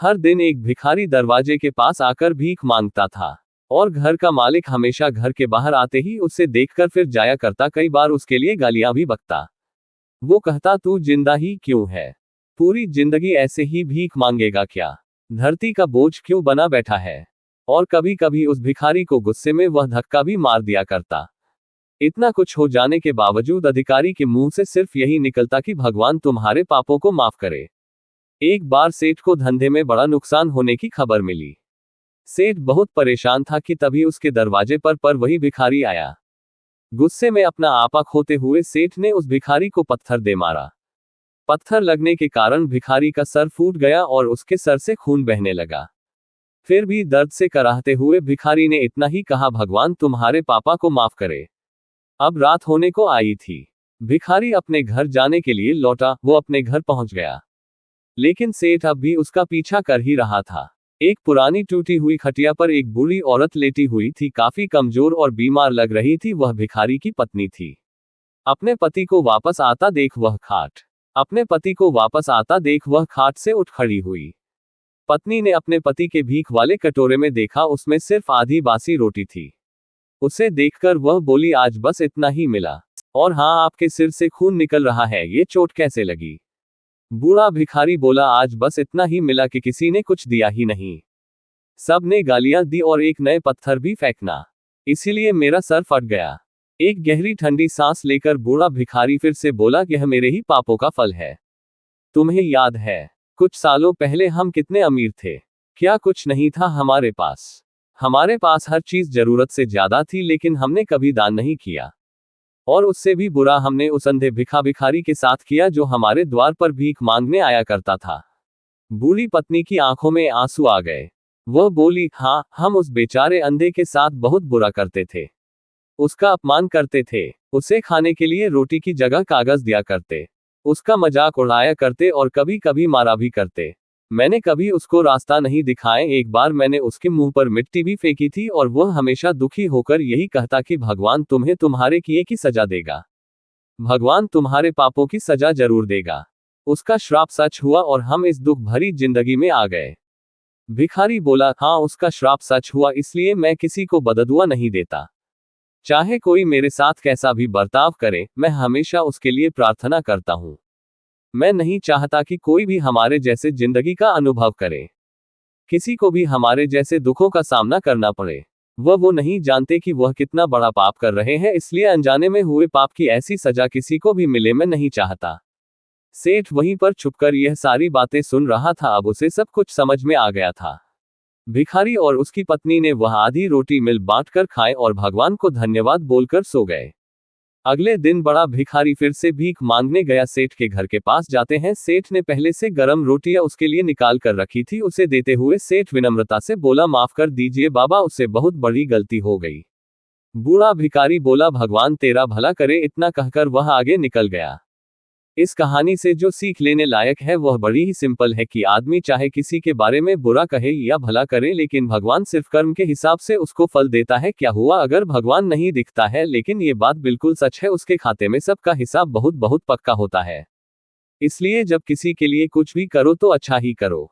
हर दिन एक भिखारी दरवाजे के पास आकर भीख मांगता था और घर का मालिक हमेशा घर के बाहर आते ही उसे देखकर फिर जाया करता, कई बार उसके लिए गालियां भी बकता। वो कहता, तू जिंदा ही क्यों है? पूरी जिंदगी ऐसे ही भीख मांगेगा क्या? धरती का बोझ क्यों बना बैठा है? और कभी कभी उस भिखारी को गुस्से में वह धक्का भी मार दिया करता। इतना कुछ हो जाने के बावजूद अधिकारी के मुंह से सिर्फ यही निकलता कि भगवान तुम्हारे पापों को माफ करे। एक बार सेठ को धंधे में बड़ा नुकसान होने की खबर मिली। सेठ बहुत परेशान था कि तभी उसके दरवाजे पर वही भिखारी आया। गुस्से में अपना आपा खोते हुए सेठ ने उस भिखारी को पत्थर दे मारा। पत्थर लगने के कारण भिखारी का सर फूट गया और उसके सर से खून बहने लगा। फिर भी दर्द से कराहते हुए भिखारी ने इतना ही कहा, भगवान तुम्हारे पापा को माफ करे। अब रात होने को आई थी। भिखारी अपने घर जाने के लिए लौटा। वो अपने घर पहुंच गया, लेकिन सेठ अब भी उसका पीछा कर ही रहा था। एक पुरानी टूटी हुई खटिया पर एक बूढ़ी औरत लेटी हुई थी, काफी कमजोर और बीमार लग रही थी। वह भिखारी की पत्नी थी। अपने पति को वापस आता देख वह खाट से उठ खड़ी हुई। पत्नी ने अपने पति के भीख वाले कटोरे में देखा, उसमें सिर्फ आधी बासी रोटी थी। उसे देखकर वह बोली, आज बस इतना ही मिला। और हाँ, आपके सिर से खून निकल रहा है, ये चोट कैसे लगी? बूढ़ा भिखारी बोला, आज बस इतना ही मिला कि किसी ने कुछ दिया ही नहीं। सब ने गालियां दी और एक नए पत्थर भी फेंकना, इसीलिए मेरा सर फट गया। एक गहरी ठंडी सांस लेकर बूढ़ा भिखारी फिर से बोला, यह मेरे ही पापों का फल है। तुम्हें याद है, कुछ सालों पहले हम कितने अमीर थे? क्या कुछ नहीं था हमारे पास? हमारे पास हर चीज जरूरत से ज्यादा थी, लेकिन हमने कभी दान नहीं किया। और उससे भी बुरा हमने उस अंधे भिखारी के साथ किया जो हमारे द्वार पर भीख मांगने आया करता था। बूढ़ी पत्नी की आंखों में आंसू आ गए। वह बोली, हाँ, हम उस बेचारे अंधे के साथ बहुत बुरा करते थे। उसका अपमान करते थे, उसे खाने के लिए रोटी की जगह कागज दिया करते, उसका मजाक उड़ाया करते और कभी कभी मारा भी करते। मैंने कभी उसको रास्ता नहीं दिखाए। एक बार मैंने उसके मुंह पर मिट्टी भी फेंकी थी और वह हमेशा दुखी होकर यही कहता कि भगवान तुम्हें तुम्हारे किए की सजा देगा। भगवान तुम्हारे पापों की सजा जरूर देगा। उसका श्राप सच हुआ और हम इस दुख भरी जिंदगी में आ गए। भिखारी बोला, हाँ, उसका श्राप सच हुआ, इसलिए मैं किसी को बददुआ नहीं देता। चाहे कोई मेरे साथ कैसा भी बर्ताव करे, मैं हमेशा उसके लिए प्रार्थना करता हूँ। मैं नहीं चाहता कि कोई भी हमारे जैसे जिंदगी का अनुभव करे, किसी को भी हमारे जैसे दुखों का सामना करना पड़े। वो नहीं जानते कि वह कितना बड़ा पाप कर रहे हैं, इसलिए अनजाने में हुए पाप की ऐसी सजा किसी को भी मिले, मैं नहीं चाहता। सेठ वहीं पर छुपकर यह सारी बातें सुन रहा था। अब उसे सब कुछ समझ में आ गया था। भिखारी और उसकी पत्नी ने वह आधी रोटी मिल बांटकर खाए और भगवान को धन्यवाद बोलकर सो गए। अगले दिन बड़ा भिखारी फिर से भीख मांगने गया। सेठ के घर के पास जाते हैं। सेठ ने पहले से गर्म रोटियां उसके लिए निकाल कर रखी थी। उसे देते हुए सेठ विनम्रता से बोला, माफ कर दीजिए बाबा, उससे बहुत बड़ी गलती हो गई। बूढ़ा भिखारी बोला, भगवान तेरा भला करे। इतना कहकर वह आगे निकल गया। इस कहानी से जो सीख लेने लायक है वह बड़ी ही सिंपल है कि आदमी चाहे किसी के बारे में बुरा कहे या भला करे, लेकिन भगवान सिर्फ कर्म के हिसाब से उसको फल देता है। क्या हुआ अगर भगवान नहीं दिखता है? लेकिन ये बात बिल्कुल सच है, उसके खाते में सबका हिसाब बहुत बहुत पक्का होता है। इसलिए जब किसी के लिए कुछ भी करो तो अच्छा ही करो।